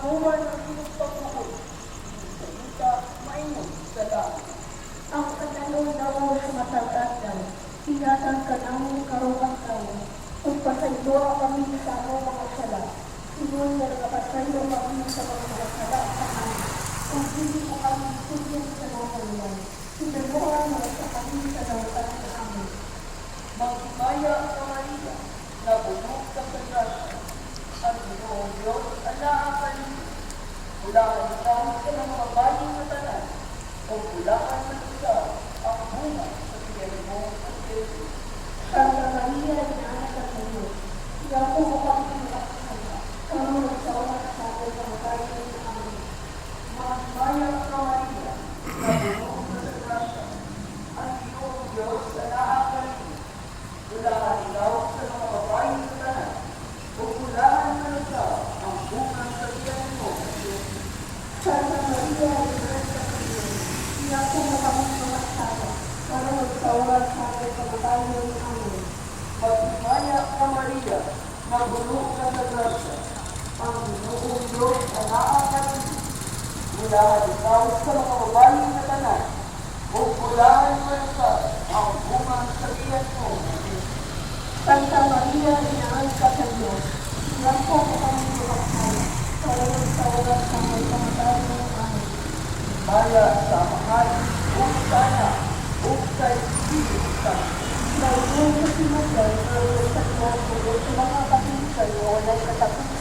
bunga ng iyong pagbuhol. Sa yuta, mainom sa langit. Ang katanong daw sa matagatan, pinatan ka namin karuhan tayo. Kung pasaylo kami sa among mga sala, sinun na nakapasaylo kami sa mga sala sa amin. Kung hindi mo kami sugyan sa nangalan, sinaluhan mo sa kami sa nautan sa amin. Maghimaya ka Maria, na puno ka sa grasya. Ang Ginoong Diyos, ala ka niyo. Bulakan ikaw sa mga baling na tanan, o bulakan sa isa ang bunga sa tiyan mo ang Jesus. Santa Maria, Ina ng Diyos, siya po mo kami nakakasala, kami sa oras sa ating pamatayin sa amin. Maghimaya ka Maria, na puno ka sa grasya. Ang Ginoong Diyos, ala ka niyo. Bulakan ikaw sa mga baling na tanan, o bulakan sa isa ang bunga sa tiyan mo ang Jesus. Santa Maria, Ina ng Diyos, siya po mo kami nakakasala, kami sa oras sa ating pamatayin sa amin. Maghimaya ka Maria, na puno ka sa grasya. Ang Ginoong Diyos, ala ka niyo. Bulakan ikaw sa mga babaeng na tanan, o bulakan mo sa ang bunga sa tiyan mo. Santa Maria, Ina ng Diyos, siya po mo kami nakakasala, kami sa oras sa ating pamatayin sa amin. Maya sa mahal, o sana, o sa Espiritu Santo. Dahil sa sinagay, sa mga kapitay, walay katapusan.